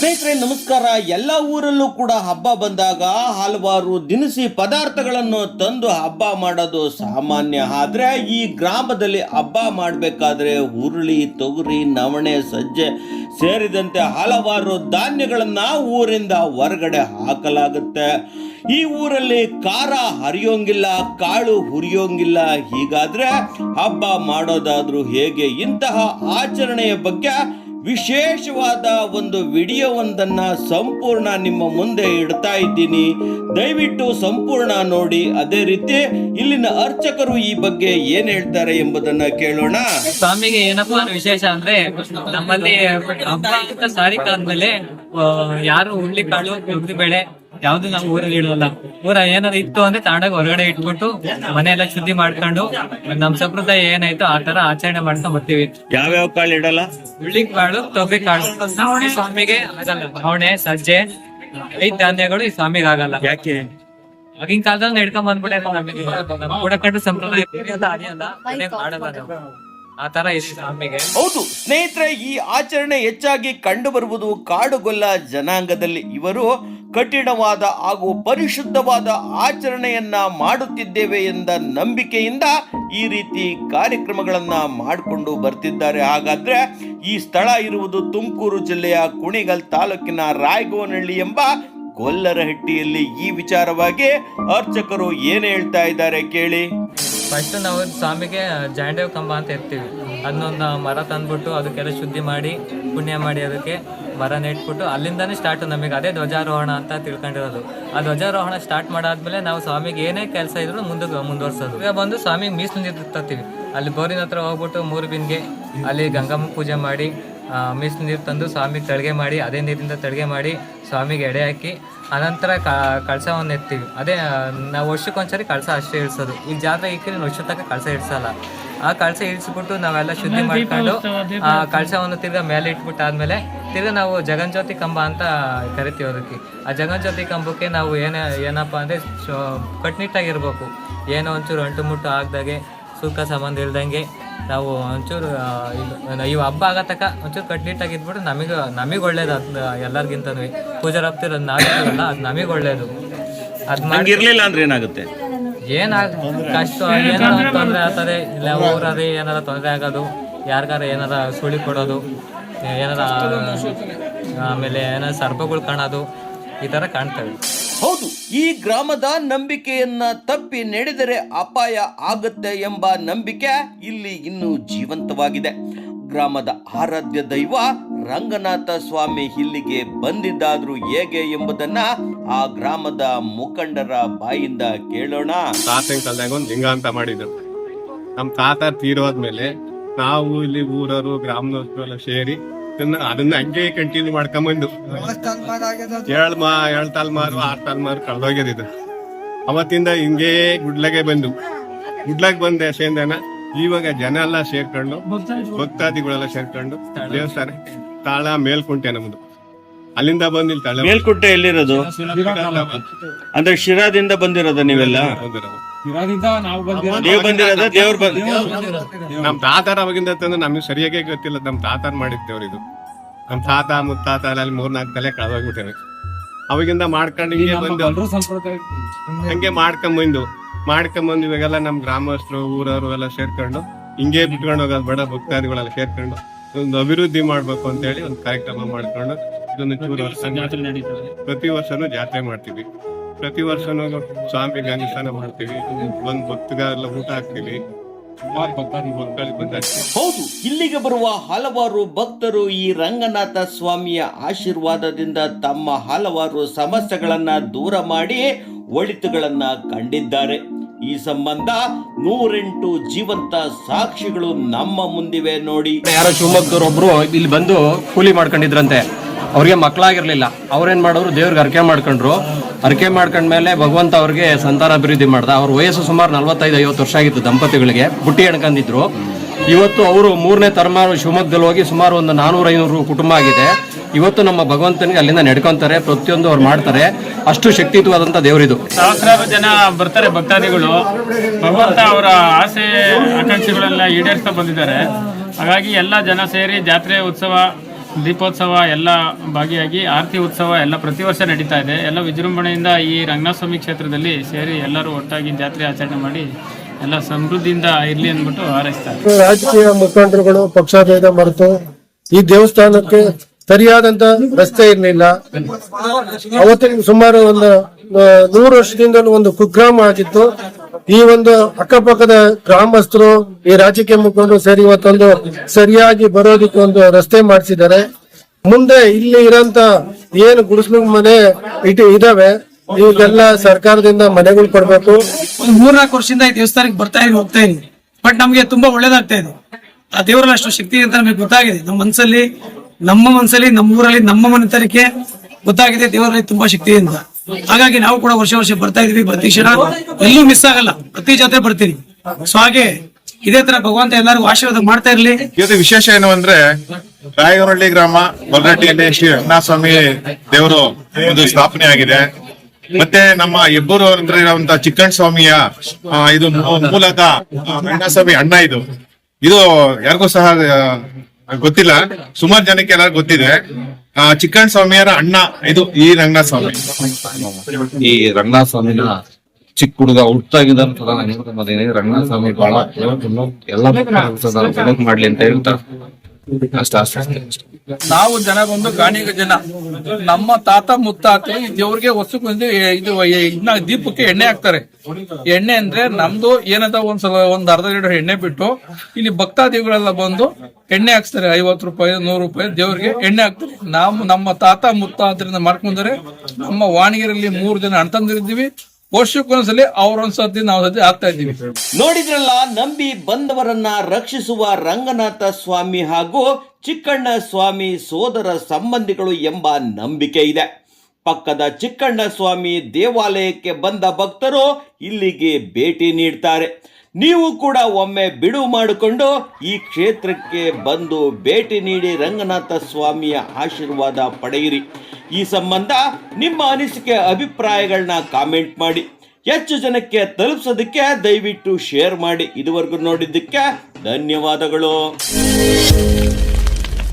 ಸ್ನೇಹಿತರೆ ನಮಸ್ಕಾರ. ಎಲ್ಲ ಊರಲ್ಲೂ ಕೂಡ ಹಬ್ಬ ಬಂದಾಗ ಹಲವಾರು ದಿನಸಿ ಪದಾರ್ಥಗಳನ್ನು ತಂದು ಹಬ್ಬ ಮಾಡೋದು ಸಾಮಾನ್ಯ. ಆದರೆ ಈ ಗ್ರಾಮದಲ್ಲಿ ಹಬ್ಬ ಮಾಡಬೇಕಾದ್ರೆ ಹುರುಳಿ, ತೊಗರಿ, ನವಣೆ, ಸಜ್ಜೆ ಸೇರಿದಂತೆ ಹಲವಾರು ಧಾನ್ಯಗಳನ್ನು ಊರಿಂದ ಹೊರಗಡೆ ಹಾಕಲಾಗುತ್ತೆ. ಈ ಊರಲ್ಲಿ ಖಾರ ಹರಿಯೋಂಗಿಲ್ಲ, ಕಾಳು ಹುರಿಯೋಂಗಿಲ್ಲ. ಹೀಗಾದ್ರೆ ಹಬ್ಬ ಮಾಡೋದಾದ್ರೂ ಹೇಗೆ? ಇಂತಹ ಆಚರಣೆಯ ಬಗ್ಗೆ ವಿಶೇಷವಾದ ಒಂದು ವಿಡಿಯೋವೊಂದನ್ನು ಸಂಪೂರ್ಣ ನಿಮ್ಮ ಮುಂದೆ ಇಡ್ತಾ ಇದ್ದೀನಿ. ದಯವಿಟ್ಟು ಸಂಪೂರ್ಣ ನೋಡಿ. ಅದೇ ರೀತಿ ಇಲ್ಲಿನ ಅರ್ಚಕರು ಈ ಬಗ್ಗೆ ಏನ್ ಹೇಳ್ತಾರೆ ಎಂಬುದನ್ನ ಕೇಳೋಣ. ಸ್ವಾಮಿಗೆ ಏನಪ್ಪಾ ವಿಶೇಷ ಅಂದ್ರೆ, ನಮ್ಮಲ್ಲಿ ಹಬ್ಬ ಅಂತ ತಾರೀಕು ಆದ್ಮೇಲೆ ಯಾರು ಹುಳ್ಳಿ ಕಾಳು, ತೊಗರಿ ಬೇಳೆ ಯಾವ್ದು ನಾವು ಊರಲ್ಲಿ ಇಡೋಲ್ಲ. ಊರ ಏನಾದ್ರು ಇತ್ತು ಅಂದ್ರೆ ತಾಂಡಾಗ ಹೊರಗಡೆ ಇಟ್ಬಿಟ್ಟು ಮನೆಯೆಲ್ಲ ಶುದ್ಧಿ ಮಾಡ್ಕೊಂಡು ನಮ್ ಸಂಪ್ರದಾಯ ಏನಾಯ್ತು ಆ ತರ ಆಚರಣೆ ಮಾಡ್ಕೊಂಡ್ ಬರ್ತೀವಿ. ಯಾವ್ಯಾವ ಕಾಳು ಇಡಲ್ಲ? ಹುಳ್ಳಿ ಕಾಳು, ತೊಗರಿ ಕಾಳು. ಸ್ವಾಮಿಗೆ ಆಗಲ್ಲ. ನವಣೆ, ಸಜ್ಜೆ, 5 ಧಾನ್ಯಗಳು ಈ ಸ್ವಾಮಿಗೆ ಆಗಲ್ಲ. ಯಾಕೆ? ಆಗಿನ ಕಾಲದಲ್ಲಿ ನಡ್ಕೊಂಡ್ ಬಂದ್ಬಿಟ್ಟೆ ನಮಗೆ. ಕೂಡ ಕಂಡು ಸಂಪ್ರದಾಯ ಅರಿಯಲ್ಲ, ಮಾಡಲ್ಲ ನಾವು. ಆ ತರ ಇದೆ ಸ್ವಾಮಿಗೆ. ಹೌದು ಸ್ನೇಹಿತರೆ, ಈ ಆಚರಣೆ ಹೆಚ್ಚಾಗಿ ಕಂಡು ಬರುವುದು ಕಾಡುಗೊಲ್ಲ ಜನಾಂಗದಲ್ಲಿ. ಇವರು ಕಠಿಣವಾದ ಹಾಗೂ ಪರಿಶುದ್ಧವಾದ ಆಚರಣೆಯನ್ನ ಮಾಡುತ್ತಿದ್ದೇವೆ ಎಂದ ನಂಬಿಕೆಯಿಂದ ಈ ರೀತಿ ಕಾರ್ಯಕ್ರಮಗಳನ್ನ ಮಾಡಿಕೊಂಡು ಬರ್ತಿದ್ದಾರೆ. ಹಾಗಾದ್ರೆ ಈ ಸ್ಥಳ ಇರುವುದು ತುಮಕೂರು ಜಿಲ್ಲೆಯ ಕುಣಿಗಲ್ ತಾಲೂಕಿನ ರಾಯಗೋನಹಳ್ಳಿ ಎಂಬ ಗೊಲ್ಲರಹಟ್ಟಿಯಲ್ಲಿ. ಈ ವಿಚಾರವಾಗಿ ಅರ್ಚಕರು ಏನ್ ಹೇಳ್ತಾ ಇದ್ದಾರೆ ಕೇಳಿ. ಫಸ್ಟ್ ನಾವು ಸ್ವಾಮಿಗೆ ಜಾಂಡೇವ್ ಕಂಬ ಅಂತ ಇರ್ತೀವಿ. ಅದನ್ನೊಂದು ಮರ ತಂದ್ಬಿಟ್ಟು ಅದಕ್ಕೆಲ್ಲ ಶುದ್ಧಿ ಮಾಡಿ ಪುಣ್ಯ ಮಾಡಿ ಅದಕ್ಕೆ ಮರ ನೆಟ್ಬಿಟ್ಟು ಅಲ್ಲಿಂದಾನೇ ಸ್ಟಾರ್ಟ್. ನಮಗೆ ಅದೇ ಧ್ವಜಾರೋಹಣ ಅಂತ ತಿಳ್ಕೊಂಡಿರೋದು. ಆ ಧ್ವಜಾರೋಹಣ ಸ್ಟಾರ್ಟ್ ಮಾಡಾದ್ಮೇಲೆ ನಾವು ಸ್ವಾಮಿಗೆ ಏನೇ ಕೆಲಸ ಇದ್ರು ಮುಂದುವರ್ಸೋದು. ಈಗ ಬಂದು ಸ್ವಾಮಿಗೆ ಮೀಸಲು ನೀರು ತರ್ತೀವಿ. ಅಲ್ಲಿ ಬೋರಿನ ಹತ್ರ ಹೋಗ್ಬಿಟ್ಟು 3 ಬಿನ್ಗೆ ಅಲ್ಲಿ ಗಂಗಮ್ಮ ಪೂಜೆ ಮಾಡಿ ಮೀಸಲು ನೀರು ತಂದು ಸ್ವಾಮಿಗೆ ತಳಿಗೆ ಮಾಡಿ, ಅದೇ ನೀರಿಂದ ತಳಿಗೆ ಮಾಡಿ ಸ್ವಾಮಿಗೆ ಎಡೆ ಹಾಕಿ ಅನಂತರ ಕಳಸವನ್ನು ಎತ್ತೀವಿ. ಅದೇ ನಾವು ವರ್ಷಕ್ಕೊಂದ್ಸರಿ ಕಳಸ ಅಷ್ಟೇ ಇಳಿಸೋದು. ಈಗ ಜಾತ್ರೆ ಇಕ್ಕಿ ವರ್ಷ ತನಕ ಕಳಸ ಇಳಿಸಲ್ಲ. ಆ ಕಳಸ ಇಳಿಸ್ಬಿಟ್ಟು ನಾವೆಲ್ಲ ಶುದ್ಧಿ ಮಾಡ್ಕೊಂಡು ಆ ಕಳಸವನ್ನು ತಿರ್ಗಾ ಮೇಲೆ ಇಟ್ಬಿಟ್ಟು ಆದ್ಮೇಲೆ ತಿರ್ಗಾ ನಾವು ಜಗನ್ಜ್ಯೋತಿ ಕಂಬ ಅಂತ ಕರಿತೀವಿ ಅದಕ್ಕೆ. ಆ ಜಗನ್ಜ್ಯೋತಿ ಕಂಬಕ್ಕೆ ನಾವು ಏನಪ್ಪ ಅಂದರೆ ಕಟ್ನಿಟ್ಟಾಗಿರ್ಬೇಕು. ಏನೋ ಒಂಚೂರು ಅಂಟು ಮುಟ್ಟು ಆಗ್ದಾಗೆ, ಸುಖ ಸಂಬಂಧ ಇಲ್ದಂಗೆ ನಾವು ಒಂಚೂರು ಇವು ಹಬ್ಬ ಆಗತಕ್ಕ ಒಂಚೂರು ಕಟ್ನಿಟ್ಟಾಗಿದ್ಬಿಟ್ಟು ನಮಗೆ ಒಳ್ಳೇದು. ಅದು ಎಲ್ಲರಿಗಿಂತನೂ ಪೂಜಾರ ಹಬ್ತಿರೋದು ನಾವಿಲ್ಲ, ಅದು ನಮಗೆ ಒಳ್ಳೇದು. ಅದು ಮಾಡಿರ್ಲಿಲ್ಲ ಅಂದ್ರೆ ಏನಾಗುತ್ತೆ? ಕಷ್ಟ ಏನಾರ ತೊಂದರೆ ಆಗ್ತದೆ, ಇಲ್ಲ ಊರಲ್ಲಿ ಏನಾರ ತೊಂದರೆ ಆಗೋದು, ಯಾರಿಗಾರ ಏನಾರ ಸುಳಿ ಕೊಡೋದು, ಏನಾರ ಆಮೇಲೆ ಏನಾರ ಸರ್ಪಗಳು ಕಾಣೋದು, ಈ ಥರ ಕಾಣ್ತವೆ. ಹೌದು, ಈ ಗ್ರಾಮದ ನಂಬಿಕೆಯನ್ನ ತಪ್ಪಿ ನಡೆದರೆ ಅಪಾಯ ಆಗುತ್ತೆ ಎಂಬ ನಂಬಿಕೆ ಇಲ್ಲಿ ಇನ್ನೂ ಜೀವಂತವಾಗಿದೆ. ಗ್ರಾಮದ ಆರಾಧ್ಯ ದೈವ ರಂಗನಾಥ ಸ್ವಾಮಿ ಇಲ್ಲಿಗೆ ಬಂದಿದ್ದಾದ್ರೂ ಹೇಗೆ ಎಂಬುದನ್ನ ಆ ಗ್ರಾಮದ ಮುಖಂಡರ ಬಾಯಿಂದ ಕೇಳೋಣ. ತಾತನ ಕಾಲದಾಗ ಒಂದು ಲಿಂಗ ಅಂತ ಮಾಡಿದ್ರು. ನಮ್ ತಾತ ತೀರೋದ್ಮೇಲೆ ನಾವು ಇಲ್ಲಿ ಊರವರು ಗ್ರಾಮದವರು ಎಲ್ಲ ಸೇರಿ ಅದನ್ನ ಹಂಗೆ ಕಂಟಿನ್ಯೂ ಮಾಡ್ಕೊಂಬಂದು 7 ತಲೆಮಾರು 6 ತಲೆಮಾರು ಕಳೆದೋಗ್ಯದಿದ್ದು. ಅವತ್ತಿಂದ ಹಿಂಗೇ ಗುಡ್ಲಾಗೆ ಬಂದ ಸೇಂದನ ಇವಾಗ ಜನ ಎಲ್ಲ ಸೇರ್ಕೊಂಡು, ಭಕ್ತಾದಿಗಳೆಲ್ಲ ಸೇರ್ಕೊಂಡು ದೇವಸ್ಥಾನ ತಾಳ ಮೇಲ್ಕುಂಟೆ ನಮ್ದು. ಅಲ್ಲಿಂದ ಬಂದು ಇಲ್ಲಿ ತಳ ಮೇಲ್ಕುಂಟೆ ಎಲ್ಲಿರೋದು? ಅಂದ್ರೆ ಶಿರಾದಿಂದ ಬಂದಿರೋದ ನೀವೆಲ್ಲ? ನಮ್ ತಾತಾರ ಅವಾಗಿಂದ ತಂದ್ರೆ ನಮ್ಗೆ ಸರಿಯಾಗಿ ಗೊತ್ತಿಲ್ಲ. ನಮ್ ತಾತಾರ ಮಾಡಿದ್ದೇವ್ರ ಇದು. ನಮ್ ತಾತ ಮುತ್ತಾತ ಅಲ್ಲಿ 3-4 ತಲೆ ಕಳೆದೋಗ್ಬಿಟ್ಟೇವೆ. ಅವಾಗಿಂದ ಮಾಡ್ಕೊಂಡು ಹಿಂಗೆ ಬಂದು ಹಂಗೆ ಮಾಡ್ಕೊಂಬಂದು ಇವಾಗೆಲ್ಲ ನಮ್ ಗ್ರಾಮಸ್ಥರು ಊರವರು ಎಲ್ಲ ಸೇರ್ಕೊಂಡು ಹಿಂಗೆ ಬಿಟ್ಕೊಂಡು ಹೋಗೋದು ಬೇಡ. ಭಕ್ತಾದಿಗಳೆಲ್ಲ ಸೇರ್ಕೊಂಡು ಒಂದು ಅಭಿವೃದ್ಧಿ ಮಾಡ್ಬೇಕು ಅಂತ ಹೇಳಿ ಒಂದು ಕಾರ್ಯಕ್ರಮ ಮಾಡ್ಕೊಂಡು ಇದೊಂದು ಚೂರು ವರ್ಷ ಪ್ರತಿ ವರ್ಷನೂ ಜಾತ್ರೆ ಮಾಡ್ತೀವಿ. ಪ್ರತಿ ವರ್ಷನೂ ಸ್ವಾಮಿ ಗಂಗಸ್ನಾನ ಮಾಡ್ತೀವಿ. ಒಂದ್ ಭಕ್ತಗೆಲ್ಲ ಊಟ ಹಾಕ್ತೀವಿ. ಹೌದು, ಇಲ್ಲಿಗೆ ಬರುವ ಹಲವಾರು ಭಕ್ತರು ಈ ರಂಗನಾಥ ಸ್ವಾಮಿಯ ಆಶೀರ್ವಾದದಿಂದ ತಮ್ಮ ಹಲವಾರು ಸಮಸ್ಯೆಗಳನ್ನ ದೂರ ಮಾಡಿ ಒಳಿತುಗಳನ್ನ ಕಂಡಿದ್ದಾರೆ. ಈ ಸಂಬಂಧ 108 ಜೀವಂತ ಸಾಕ್ಷಿಗಳು ನಮ್ಮ ಮುಂದಿವೆ ನೋಡಿ. ಯಾರೋ ಶಿವಮೊಗ್ಗದವ್ರು ಒಬ್ರು ಇಲ್ಲಿ ಬಂದು ಕೂಲಿ ಮಾಡ್ಕೊಂಡಿದ್ರಂತೆ. ಅವ್ರಿಗೆ ಮಕ್ಕಳಾಗಿರ್ಲಿಲ್ಲ. ಅವ್ರೇನ್ ಮಾಡೋರು, ದೇವ್ರಿಗೆ ಅರ್ಕೆ ಮಾಡ್ಕೊಂಡ್ರು. ಅರ್ಕೆ ಮಾಡ್ಕೊಂಡ್ಮೇಲೆ ಭಗವಂತ ಅವ್ರಿಗೆ ಸಂತಾನ ಅಭಿವೃದ್ಧಿ ಮಾಡ್ದ. ಅವ್ರ ವಯಸ್ಸು ಸುಮಾರು 45-50 ವರ್ಷ ಆಗಿತ್ತು ದಂಪತಿಗಳಿಗೆ. ಬುಟ್ಟಿ ಎಣ್ಕೊಂಡಿದ್ರು. ಇವತ್ತು ಅವರು 3ನೇ ತಲೆಮಾರು ಶಿವಮೊಗ್ಗದಲ್ಲಿ ಹೋಗಿ ಸುಮಾರು ಒಂದು 400-500 ಕುಟುಂಬ ಆಗಿದೆ. ಇವತ್ತು ನಮ್ಮ ಭಗವಂತನಿಗೆ ಅಲ್ಲಿಂದ ನಡ್ಕೊಂತಾರೆ. ಪ್ರತಿಯೊಂದು ಅವ್ರು ಮಾಡ್ತಾರೆ. ಅಷ್ಟು ಶಕ್ತಿಯುತವಾದಂತ ದೇವರಿದು. ಸಹಸ್ರಾರು ಜನ ಬರ್ತಾರೆ ಭಕ್ತಾದಿಗಳು. ಭಗವಂತ ಅವರ ಆಸೆ ಆಕಾಂಕ್ಷೆಗಳೆಲ್ಲ ಈಡೇರಿಸ್ತಾ ಬಂದಿದ್ದಾರೆ. ಹಾಗಾಗಿ ಎಲ್ಲ ಜನ ಸೇರಿ ಜಾತ್ರೆ ಉತ್ಸವ ದೀಪೋತ್ಸವ ಎಲ್ಲ ಭಾಗಿಯಾಗಿ ಆರತಿ ಉತ್ಸವ ಎಲ್ಲ ಪ್ರತಿ ವರ್ಷ ನಡೀತಾ ಇದೆ. ಎಲ್ಲ ವಿಜೃಂಭಣೆಯಿಂದ ಈ ರಂಗನಾಥ ಸ್ವಾಮಿ ಕ್ಷೇತ್ರದಲ್ಲಿ ಸೇರಿ ಎಲ್ಲರೂ ಒಟ್ಟಾಗಿ ಜಾತ್ರೆ ಆಚರಣೆ ಮಾಡಿ ಎಲ್ಲ ಸಮೃದ್ಧಿಯಿಂದ ಇರಲಿ ಅಂದ್ಬಿಟ್ಟು ಹಾರೈಸ್ತಾರೆ. ರಾಜಕೀಯ ಮುಖಂಡರುಗಳು ಪಕ್ಷಭೇದ ಮರೆತು ಈ ದೇವಸ್ಥಾನಕ್ಕೆ ಸರಿಯಾದಂತ ರಸ್ತೆ ಇರಲಿಲ್ಲ. ಅವತ್ತಿನ ಸುಮಾರು ಒಂದು 100 ವರ್ಷದಿಂದ ಒಂದು ಕುಗ್ರಾಮ ಆಗಿತ್ತು. ಈ ಒಂದು ಅಕ್ಕಪಕ್ಕದ ಗ್ರಾಮಸ್ಥರು ಈ ರಾಜಕೀಯ ಮುಖಂಡರು ಸೇರಿ ಇವತ್ತೊಂದು ಸರಿಯಾಗಿ ಬರೋದಕ್ಕೆ ಒಂದು ರಸ್ತೆ ಮಾಡಿಸಿದ್ದಾರೆ. ಮುಂದೆ ಇಲ್ಲಿ ಇರೋಂತ ಏನು ಗುಡಿಸಲು ಮನೆ ಇದಾವೆ ಇವೆಲ್ಲ ಸರ್ಕಾರದಿಂದ ಮನೆಗಳು ಕೊಡ್ಬೇಕು. ಒಂದು 3-4 ವರ್ಷದಿಂದ ಈ ದೇವಸ್ಥಾನಕ್ಕೆ ಬರ್ತಾ ಇದೀವಿ, ಹೋಗ್ತಾ ಇದೀವಿ. ಬಟ್ ನಮ್ಗೆ ತುಂಬಾ ಒಳ್ಳೇದಾಗ್ತಾ ಇದೆ. ಆ ದೇವರಲ್ಲಿ ಅಷ್ಟು ಶಕ್ತಿ ಅಂತ ನಮಗೆ ಗೊತ್ತಾಗಿದೆ. ನಮ್ಮ ಮನಸ್ಸಲ್ಲಿ, ನಮ್ಮ ಊರಲ್ಲಿ, ನಮ್ಮ ಮನೆತನಕ್ಕೆ ಗೊತ್ತಾಗಿದೆ ದೇವರಲ್ಲಿ ತುಂಬಾ ಶಕ್ತಿ ಅಂತ. ಹಾಗಾಗಿ ನಾವು ಕೂಡ ವರ್ಷ ಬರ್ತಾ ಇದೀವಿ. ಪ್ರತಿ ಕ್ಷಣ ಎಲ್ಲೂ ಮಿಸ್ ಆಗಲ್ಲ, ಪ್ರತಿ ಜಾತ್ರೆ ಬರ್ತೀವಿ. ಸೊ ಹಾಗೆ ಇದೇ ತರ ಭಗವಂತ ಎಲ್ಲರಿಗೂ ಆಶೀರ್ವಾದ ಮಾಡ್ತಾ ಇರ್ಲಿ. ಇದು ವಿಶೇಷ ಏನು ಅಂದ್ರೆ ರಾಯಗನಹಳ್ಳಿ ಗ್ರಾಮ ಗೊರಗಟ್ಟಿಯಲ್ಲಿ ಶ್ರೀ ರಂಗನಾಥ ಸ್ವಾಮಿ ದೇವರು ಒಂದು ಸ್ಥಾಪನೆ ಆಗಿದೆ. ಮತ್ತೆ ನಮ್ಮ ಹೆಬ್ಬೂರು ಅಂದ್ರೆ ಇರುವಂತ ಚಿಕ್ಕಣ್ಣ ಸ್ವಾಮಿಯ ಇದು ಮೂಲತಃ ರಂಗನಾಥ ಸ್ವಾಮಿ ಅಣ್ಣ. ಇದು ಯಾರಿಗೂ ಸಹ ಗೊತ್ತಿಲ್ಲ, ಸುಮಾರು ಜನಕ್ಕೆ ಎಲ್ಲ ಗೊತ್ತಿದೆ. ಚಿಕ್ಕಣ್ಣ ಸ್ವಾಮಿಯರ ಅಣ್ಣ ಇದು ಈ ರಂಗನಾಥ ಸ್ವಾಮಿ. ಈ ರಂಗನಾಥ ಸ್ವಾಮಿನ ಚಿಕ್ಕ ಹುಡುಗ ಹುಟ್ಟಾಗಿದ್ದ ರಂಗನಾಥ ಸ್ವಾಮಿ ಬಹಳ ಎಲ್ಲ ಮಾಡ್ಲಿ ಅಂತ ಹೇಳ್ತಾ ನಾವು ಜನ ಬಂದು ಗಾಣಿಗ ಜನ, ನಮ್ಮ ತಾತ ಮುತ್ತಾತ ಈ ದೇವ್ರಿಗೆ ಹೊಸಕ್ಕೆ ಇದು ಇನ್ನ ದೀಪಕ್ಕೆ ಎಣ್ಣೆ ಹಾಕ್ತಾರೆ. ಎಣ್ಣೆ ಅಂದ್ರೆ ನಮ್ದು ಏನದ ಒಂದ್ ಅರ್ಧ ಲೀಟರ್ ಎಣ್ಣೆ ಬಿಟ್ಟು ಇಲ್ಲಿ ಭಕ್ತಾದಿಗಳೆಲ್ಲ ಬಂದು ಎಣ್ಣೆ ಹಾಕ್ತಾರೆ. 50 ರೂಪಾಯಿ 100 ರೂಪಾಯಿ ದೇವ್ರಿಗೆ ಎಣ್ಣೆ ಹಾಕ್ತಾರೆ. ನಾವು ನಮ್ಮ ತಾತ ಮುತ್ತಾತರಿಂದ ಮಾಡ್ಕೊಂಡ್ರೆ ನಮ್ಮ ವಾಣಿಗೆರಲ್ಲಿ 3 ಜನ ಅಣ್ತಂದಿರಿದ್ದೀವಿ. ವರ್ಷಕ್ಕೊಂದ್ಸಲಿ ಅವ್ರೊಂದ್ಸತಿ ನಾವು ಸತಿ ಆಗ್ತಾ ಇದ್ದೀವಿ. ನೋಡಿದ್ರಲ್ಲ, ನಂಬಿ ಬಂದವರನ್ನ ರಕ್ಷಿಸುವ ರಂಗನಾಥ ಸ್ವಾಮಿ ಹಾಗೂ ಚಿಕ್ಕಣ್ಣ ಸ್ವಾಮಿ ಸೋದರ ಸಂಬಂಧಿಗಳು ಎಂಬ ನಂಬಿಕೆ ಇದೆ. ಪಕ್ಕದ ಚಿಕ್ಕಣ್ಣ ಸ್ವಾಮಿ ದೇವಾಲಯಕ್ಕೆ ಬಂದ ಭಕ್ತರು ಇಲ್ಲಿಗೆ ಭೇಟಿ ನೀಡ್ತಾರೆ. ನೀವು ಕೂಡ ಒಮ್ಮೆ ಬಿಡುವು ಮಾಡಿಕೊಂಡು ಈ ಕ್ಷೇತ್ರಕ್ಕೆ ಬಂದು ಭೇಟಿ ನೀಡಿ ರಂಗನಾಥ ಸ್ವಾಮಿಯ ಆಶೀರ್ವಾದ ಪಡೆಯಿರಿ. ಈ ಸಂಬಂಧ ನಿಮ್ಮ ಅನಿಸಿಕೆ ಅಭಿಪ್ರಾಯಗಳನ್ನ ಕಾಮೆಂಟ್ ಮಾಡಿ. ಹೆಚ್ಚು ಜನಕ್ಕೆ ತಲುಪಿಸೋದಕ್ಕೆ ದಯವಿಟ್ಟು ಶೇರ್ ಮಾಡಿ. ಇದುವರೆಗೂ ನೋಡಿದ್ದಕ್ಕೆ ಧನ್ಯವಾದಗಳು.